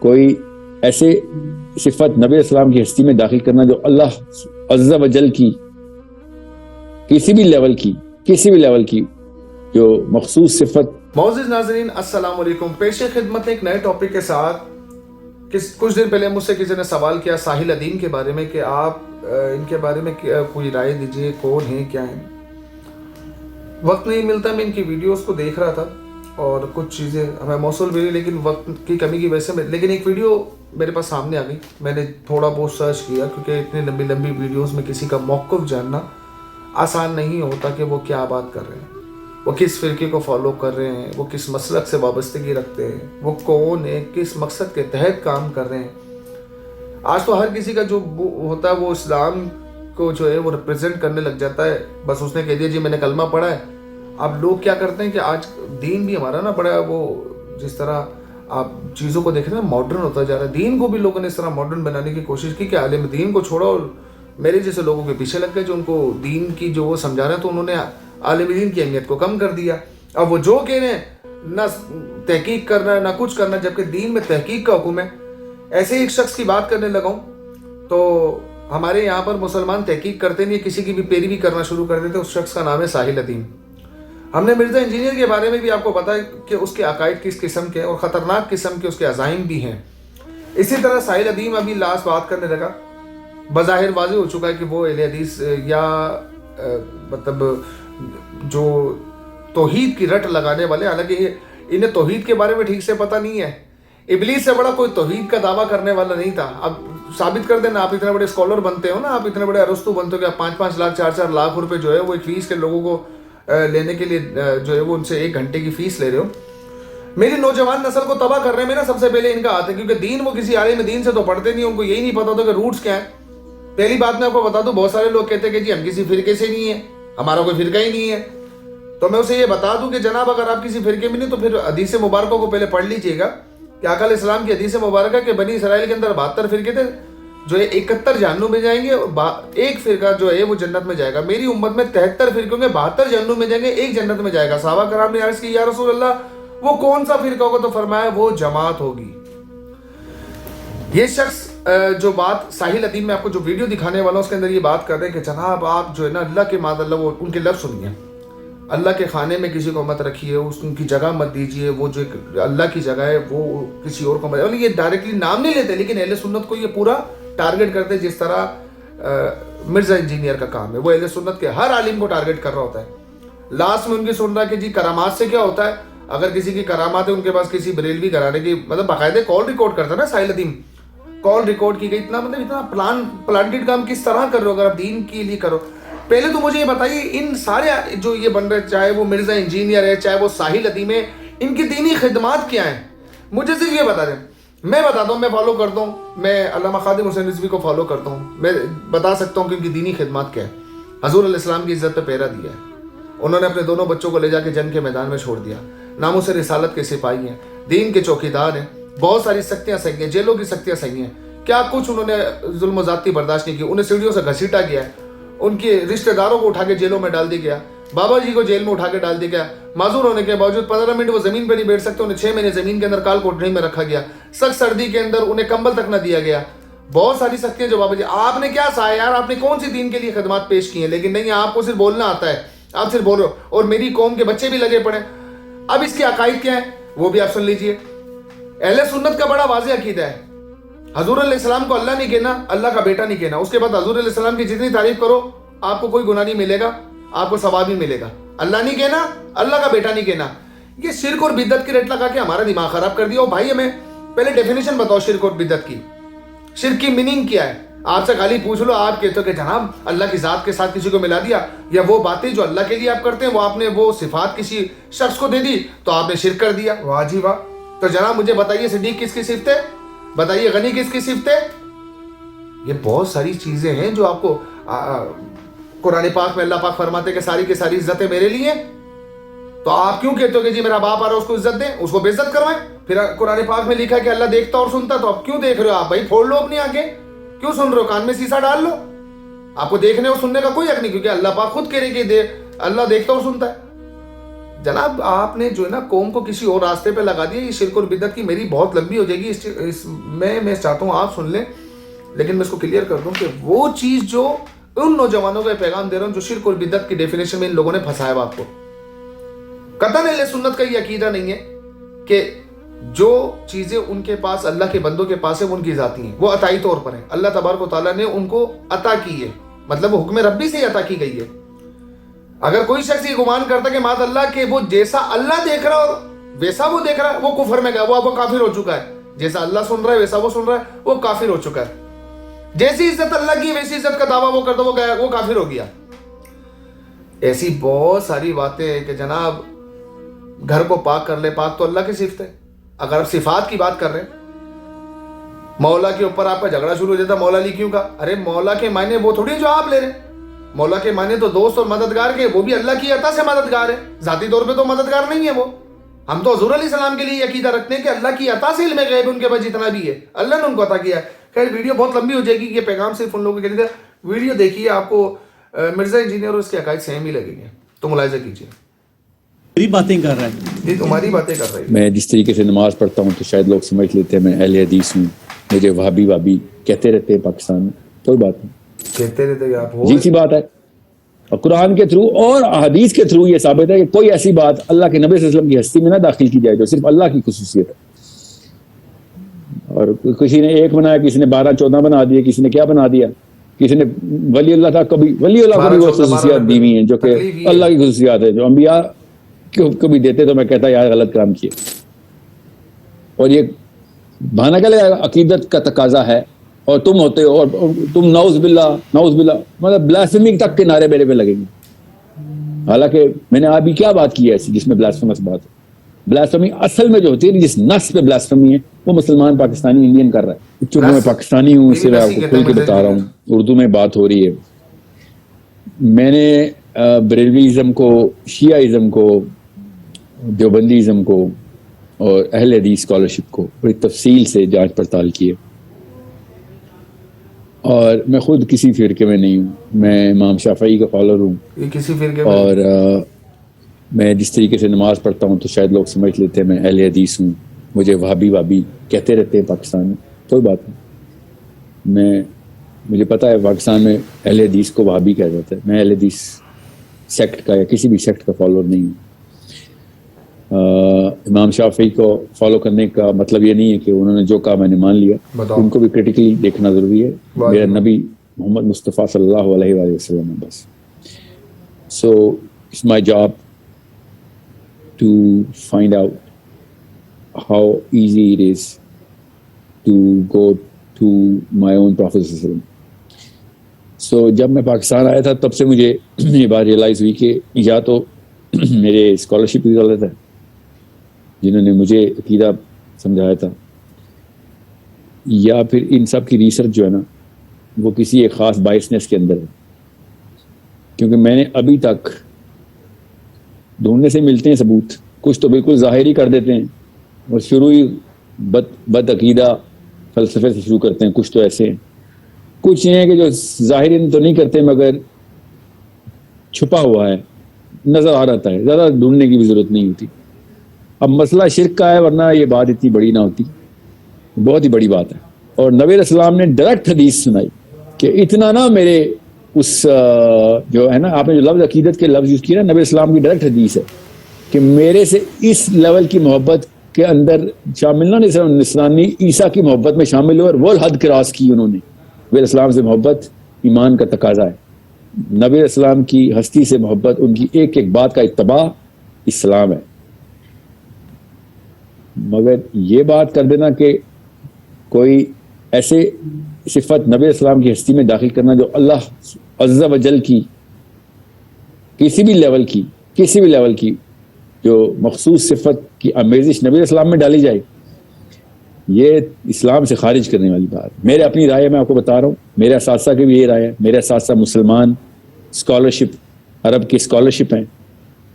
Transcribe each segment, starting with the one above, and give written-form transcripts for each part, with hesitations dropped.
کوئی ایسے صفت نبی اسلام کی ہستی میں داخل کرنا جو اللہ عز و جل کی کسی بھی لیول کی جو مخصوص صفت. معزز ناظرین السلام علیکم. پیش خدمت ایک نئے ٹاپک کے ساتھ. کچھ دن پہلے مجھ سے کسی نے سوال کیا ساحل ادیم کے بارے میں کہ آپ ان کے بارے میں کوئی رائے دیجئے، کون ہیں، کیا ہیں. وقت نہیں ملتا، میں ان کی ویڈیوز کو دیکھ رہا تھا اور کچھ چیزیں ہمیں موصول بھی، لیکن وقت کی کمی کی وجہ سے لیکن ایک ویڈیو میرے پاس سامنے آ گئی. میں نے تھوڑا بہت سرچ کیا کیونکہ اتنی لمبی ویڈیوز میں کسی کا موقف جاننا آسان نہیں ہوتا کہ وہ کیا بات کر رہے ہیں، وہ کس فرقے کو فالو کر رہے ہیں، وہ کس مسلک سے وابستگی رکھتے ہیں، وہ کون ہے، کس مقصد کے تحت کام کر رہے ہیں. آج تو ہر کسی کا جو ہوتا ہے وہ اسلام کو جو ہے وہ ریپرزینٹ کرنے لگ جاتا ہے. بس اس نے کہہ دیا جی میں نے کلمہ پڑھا ہے. اب لوگ کیا کرتے ہیں کہ آج دین بھی ہمارا نا بڑا وہ جس طرح آپ چیزوں کو دیکھ رہے ہیں ماڈرن ہوتا جا رہا ہے. دین کو بھی لوگوں نے اس طرح ماڈرن بنانے کی کوشش کی کہ عالم دین کو چھوڑا اور میرے جیسے لوگوں کے پیچھے لگ گئے جو ان کو دین کی جو وہ سمجھا رہے ہیں تو انہوں نے عالم دین کی اہمیت کو کم کر دیا. اب وہ جو کہہ رہے ہیں نہ تحقیق کرنا ہے نہ کچھ کرنا، جبکہ دین میں تحقیق کا حکم ہے. ایسے ہی ایک شخص کی بات کرنے لگا ہوں تو ہمارے یہاں پر مسلمان تحقیق کرتے نہیں، کسی کی بھی پیروی کرنا شروع کر دیتے. اس شخص کا نام ہے ساحل ادیم. ہم نے مرزا انجینئر کے بارے میں بھی آپ کو پتا ہے کہ اس کے عقائد کس قسم کے اور خطرناک قسم کے اس کے عزائم بھی ہیں. اسی طرح ساحل ادیم ابھی لاسٹ بات کرنے لگا. بظاہر واضح ہو چکا ہے کہ وہ اہل حدیث یا مطلب جو توحید کی رٹ لگانے والے، حالانکہ انہیں توحید کے بارے میں ٹھیک سے پتہ نہیں ہے. ابلیس سے بڑا کوئی توحید کا دعویٰ کرنے والا نہیں تھا. اب ثابت کر دینا، آپ اتنے بڑے اسکالر بنتے ہو نا، آپ اتنے بڑے ارسطو بنتے ہو کہ آپ 5-5 لاکھ 4-4 لاکھ روپے جو ہے وہ ایک فیس کے لوگوں کو لینے کے لیے جو ہے وہ ان سے 1 گھنٹے کی فیس لے رہے ہو. میری نوجوان نسل کو تباہ کر رہے ہیں. میرا سب سے پہلے ان کا ہاتھ ہے کیونکہ دین وہ کسی عالم دین سے تو پڑھتے نہیں، ان کو یہی نہیں پتا ہوتا کہ روٹس کیا ہیں. پہلی بات میں آپ کو بتا دوں، بہت سارے لوگ کہتے ہیں کہ جی ہم کسی فرقے سے نہیں ہیں، ہمارا کوئی فرقہ ہی نہیں ہے. تو میں اسے یہ بتا دوں کہ جناب اگر آپ کسی فرقے میں نہیں تو پھر حدیث مبارکوں کو پہلے پڑھ لیجئے گا کہ آقا علیہ السلام کی حدیث مبارکہ کہ بنی اسرائیل کے اندر 72 فرقے تھے جو 71 جہنم میں جائیں گے اور ایک فرقہ جو ہے وہ جنت میں جائے گا. میری امت میں 73 فرقوں کے 72 جہنم میں جائیں گے، ایک جنت میں جائے گا. صحابہ کرام نے عرض کی یا رسول اللہ وہ کون سا فرقہ ہوگا؟ تو فرمایا وہ جماعت ہوگی. یہ شخص جو بات ساحل ادیم میں آپ کو جو ویڈیو دکھانے والا ہوں اس کے اندر یہ بات کر رہے ہیں کہ جناب آپ جو ہے نا اللہ کے معاذ اللہ، وہ ان کے لفظ سنیے، اللہ کے خانے میں کسی کو مت رکھیے، ان کی جگہ مت دیجیے، وہ جو اللہ کی جگہ ہے وہ کسی اور کو مت. یہ ڈائریکٹلی نام نہیں لیتے لیکن اہل سنت کو یہ پورا ٹارگٹ کرتے، جس طرح مرزا انجینئر کا کام ہے وہ اہل سنت کے ہر عالم کو ٹارگٹ کر رہا ہوتا ہے. لاسٹ میں ان کی سن رہا ہے کہ جی کرامات سے کیا ہوتا ہے. اگر کسی کی کرامات ہے ان کے پاس کسی بریلوی گھرانے کی مطلب باقاعدہ کال ریکارڈ کرتا ہے نا ساحل ادیم، کال ریکارڈ کی گئی. اتنا پلانٹڈ کام کس طرح کر رہے ہو اگر آپ دین کے لیے کرو. پہلے تو مجھے یہ بتائیے ان سارے جو یہ بن رہے، چاہے وہ مرزا انجینئر ہے چاہے وہ ساحل ادیم ہے، ان کی دینی خدمات کیا ہیں؟ مجھے صرف یہ بتا دیں. میں بتاتا ہوں، میں فالو کرتا ہوں، میں علامہ خادم حسین رضوی کو فالو کرتا ہوں. میں بتا سکتا ہوں کہ ان کی دینی خدمات کیا ہے. حضور علیہ السلام کی عزت پہ پہرا دیا ہے. انہوں نے اپنے دونوں بچوں کو لے جا کے جنگ کے میدان میں چھوڑ دیا. ناموس رسالت کے سپاہی ہیں، دین کے چوکیدار ہیں. بہت ساری سختیاں سہی ہیں، جیلوں کی سختیاں سہی ہیں. کیا کچھ انہوں نے ظلم و زیادتی برداشت نہیں کی. انہیں سیڑھیوں سے گھسیٹا گیا ہے، ان کے رشتہ داروں کو اٹھا کے جیلوں میں ڈال دیا گیا، بابا جی کو جیل میں اٹھا کے ڈال دیا گیا. معذور ہونے کے باوجود 15 منٹ وہ زمین پہ نہیں بیٹھ سکتے، انہیں 6 مہینے زمین کے اندر کال کوٹڑی میں رکھا گیا. سخت سردی کے اندر انہیں کمبل تک نہ دیا گیا. بہت ساری سختیاں جو بابا جی آپ نے کیا سہا یار، آپ نے کون سی دین کے لیے خدمات پیش کی ہیں؟ لیکن نہیں، آپ کو صرف بولنا آتا ہے، آپ صرف بول رہے ہو اور میری قوم کے بچے بھی لگے پڑے. اب اس کے عقائد کیا ہیں وہ بھی آپ سن لیجئے. اہل سنت کا بڑا واضح عقیدہ ہے، حضور علیہ السلام کو اللہ نہیں کہنا، اللہ کا بیٹا نہیں کہنا. اس کے بعد حضور علیہ السلام کی جتنی تعریف کرو آپ کو کوئی گناہ نہیں ملے گا، آپ کو ثواب ہی ملے گا. اللہ نہیں کہنا، اللہ کا بیٹا نہیں کہنا. یہ شرک اور بدعت کی رٹ لگا کے ہمارا دماغ خراب کر دیا. اور بھائی ہمیں پہلے ڈیفینیشن بتاؤ شرک اور بدعت کی. شرک کی میننگ کیا ہے؟ آپ سے خالی پوچھ لو، آپ کہتے ہو کہ جناب اللہ کی ذات کے ساتھ کسی کو ملا دیا، یا وہ باتیں جو اللہ کے لیے آپ کرتے ہیں وہ آپ نے وہ صفات کسی شخص کو دے دی تو آپ نے شرک کر دیا. واہ جی واہ. تو جناب مجھے بتائیے صدیق کس کی صفت ہے؟ بتائیے غنی کس کی صفت ہے؟ یہ بہت ساری چیزیں ہیں جو آپ کو قرآن پاک میں اللہ پاک فرماتے کہ ساری کی ساری عزتیں میرے لیے. تو آپ کیوں کہتے ہو کہ جی میرا باپ آ رہا ہے اس کو عزت دیں، اس کو بے عزت کروائیں؟ پھر قرآن پاک میں لکھا کہ اللہ دیکھتا اور سنتا، تو آپ کیوں دیکھ رہے ہو؟ آپ بھائی پھوڑ لو اپنی آنکھیں، کیوں سن رہے ہو؟ کان میں سیسا ڈال لو. آپ کو دیکھنے اور سننے کا کوئی حق نہیں، کیونکہ اللہ پاک خود کہہ رہے کہ اللہ دیکھتا اور سنتا ہے. جناب آپ نے جو ہے نا قوم کو کسی اور راستے پہ لگا دیا. یہ شرک اور بدعت کی میری بہت لمبی ہو جائے گی, میں چاہتا ہوں آپ سن لیں, لیکن میں اس کو کلیئر کر دوں کہ وہ چیز جو ان نوجوانوں کا پیغام دے رہا ہوں جو شرک اور بدعت کی ڈیفینیشن میں ان لوگوں نے پھنسایا بات کو. قطعاً اہل سنت کا یہ عقیدہ نہیں ہے کہ جو چیزیں ان کے پاس اللہ کے بندوں کے پاس ہیں وہ ان کی ذاتی ہیں, وہ عطائی طور پر ہیں. اللہ تبارک و تعالیٰ نے ان کو عطا کی ہے, مطلب وہ حکم ربی سے ہی عطا کی گئی ہے. اگر کوئی شخص یہ گمان کرتا کہ معاذ اللہ کہ وہ جیسا اللہ دیکھ رہا اور ویسا وہ دیکھ رہا ہے, وہ کفر میں گیا, وہ اب وہ کافر ہو چکا ہے. جیسا اللہ سن رہا ہے ویسا وہ سن رہا ہے, وہ کافر ہو چکا ہے. جیسی عزت اللہ کی ویسی عزت کا دعویٰ وہ کرتا, وہ کافر ہو گیا. ایسی بہت ساری باتیں ہیں کہ جناب گھر کو پاک کر لے, پاک تو اللہ کی صفت ہے. اگر آپ صفات کی بات کر رہے ہیں, مولا کے اوپر آپ کا جھگڑا شروع ہو جاتا, مولا علی کیوں کا؟ ارے مولا کے معنی وہ تھوڑی جو آپ لے رہے ہیں. مولا کے معنی تو دوست اور مددگار کے, وہ بھی اللہ کی عطا سے مددگار ہے, ذاتی طور پہ تو مددگار نہیں ہے وہ. ہم تو حضور علیہ السلام کے لیے عقیدہ رکھتے ہیں کہ اللہ کی عطا سے علم غیب ان کے پاس جتنا بھی ہے اللہ نے ان کو عطا کیا ہے. خیر ویڈیو بہت لمبی ہو جائے گی, یہ پیغام صرف ان لوگوں کے لیے. ویڈیو دیکھیے, آپ کو مرزا انجینئر اور اس کے عقائد سیم ہی لگیں گے, تو ملاحظہ کیجیے. باتیں کر رہا ہے, یہ تمہاری باتیں کر رہی ہے. میں جس طریقے سے نماز پڑھتا ہوں تو شاید لوگ سمجھ لیتے ہیں میں اہل حدیث ہوں, مجھے وہابی کہتے رہتے ہیں پاکستان میں. کوئی بات نہیں, کہتے رہتے آپ ہو, جی سی بات ہے. اور قرآن کے تھرو اور حدیث کے تھرو یہ ثابت ہے کہ کوئی ایسی بات اللہ کے نبی صلی اللہ علیہ وسلم کی ہستی میں نہ داخل کی جائے جو صرف اللہ کی خصوصیت ہے. اور کسی نے ایک بنایا, کسی نے 12-14 بنا دیا, کسی نے کیا بنا دیا, کسی نے ولی اللہ تھا, ولی اللہ کو بھی وہ خصوصیات دی ہوئی ہیں جو کہ اللہ کی خصوصیات ہے, جو انبیاء کو بھی دیتے. تو میں کہتا یار غلط کام کیے. اور یہ بہانہ کیا لگا, عقیدت کا تقاضا ہے, اور تم ہوتے ہو, اور تم نعوذ باللہ مطلب بلاسفیمی تک کے نعرے میرے پہ لگیں گے. حالانکہ میں نے ابھی کیا بات کی ہے ایسی جس میں بلاسفیمس بات ہے. بلاسفیمی اصل میں جو ہوتی ہے, جس نص پہ بلاسفیمی ہے, وہ مسلمان پاکستانی انڈین کر رہا ہے. چونکہ میں پاکستانی ہوں اس سے میں آپ کو کھل کے بتا رہا ہوں, اردو میں بات ہو رہی ہے. میں نے بریلویزم کو, شیعہ کو, دیوبندیزم کو اور اہل حدیث اسکالرشپ کو بڑی تفصیل سے جانچ پڑتال کی ہے. اور میں خود کسی فرقے میں نہیں ہوں, میں امام شافعی کا فالوور ہوں. کسی فرقے میں, اور میں جس طریقے سے نماز پڑھتا ہوں تو شاید لوگ سمجھ لیتے ہیں میں اہل حدیث ہوں, مجھے وہابی کہتے رہتے ہیں پاکستان میں. کوئی بات نہیں, مجھے پتہ ہے پاکستان میں اہل حدیث کو وہابی کہا جاتا ہے. میں اہل حدیث سیکٹ کا یا کسی بھی سیکٹ کا فالوور نہیں ہوں. امام شافعی کو فالو کرنے کا مطلب یہ نہیں ہے کہ انہوں نے جو کہا میں نے مان لیا. ان کو بھی کریٹیکلی دیکھنا ضروری ہے. میرا نبی محمد مصطفیٰ صلی اللہ علیہ وآلہ وسلم ہے بس. So it's my job to find out how easy it is to go to my own prophet. So جب میں پاکستان آیا تھا تب سے مجھے یہ بات ریئلائز ہوئی کہ یا تو میرے اسکالرشپ کی غلط ہے جنہوں نے مجھے عقیدہ سمجھایا تھا, یا پھر ان سب کی ریسرچ جو ہے نا وہ کسی ایک خاص بائسنس کے اندر ہے. کیونکہ میں نے ابھی تک ڈھونڈنے سے ملتے ہیں ثبوت, کچھ تو بالکل ظاہری کر دیتے ہیں اور شروع ہی بد عقیدہ فلسفے سے شروع کرتے ہیں. کچھ تو ایسے ہیں, کچھ یہ ہیں کہ جو ظاہری تو نہیں کرتے مگر چھپا ہوا ہے, نظر آ رہتا ہے, زیادہ ڈھونڈنے کی بھی ضرورت نہیں ہوتی. اب مسئلہ شرک کا ہے, ورنہ یہ بات اتنی بڑی نہ ہوتی, بہت ہی بڑی بات ہے. اور نبی علیہ السلام نے ڈائریکٹ حدیث سنائی کہ اتنا نہ میرے اس جو ہے نا, آپ نے جو لفظ عقیدت کے لفظ یوز کیا نا, نبی علیہ السلام کی ڈائریکٹ حدیث ہے کہ میرے سے اس لیول کی محبت کے اندر شامل نہ, صرف نصرانی عیسیٰ کی محبت میں شامل ہو, اور وہ حد کراس کی انہوں نے. نبی علیہ السلام سے محبت ایمان کا تقاضا ہے. نبی علیہ السلام کی ہستی سے محبت, ان کی ایک ایک بات کا اتباع اسلام ہے. مگر یہ بات کر دینا کہ کوئی ایسے صفت نبی علیہ السلام کی ہستی میں داخل کرنا جو اللہ عز و جل کی کسی بھی لیول کی جو مخصوص صفت کی آمیزش نبی علیہ السلام میں ڈالی جائے, یہ اسلام سے خارج کرنے والی بات. میرے اپنی رائے میں آپ کو بتا رہا ہوں, میرے اساتذہ کی بھی یہ رائے ہے. میرے اساتذہ مسلمان اسکالرشپ, عرب کی اسکالرشپ ہیں,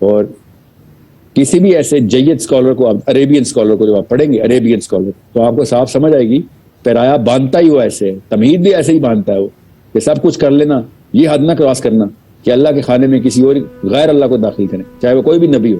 اور کسی بھی ایسے جید اسکالر کو, عربین اسکالر کو جب آپ پڑھیں گے, عربین اسکالر, تو آپ کو صاف سمجھ آئے گی پیرایا باندھتا ہی وہ ایسے ہے, تمہید بھی ایسے ہی باندھتا ہے وہ, کہ سب کچھ کر لینا, یہ حد نہ کراس کرنا کہ اللہ کے خانے میں کسی اور غیر اللہ کو داخل کریں, چاہے وہ کوئی بھی نبی ہو.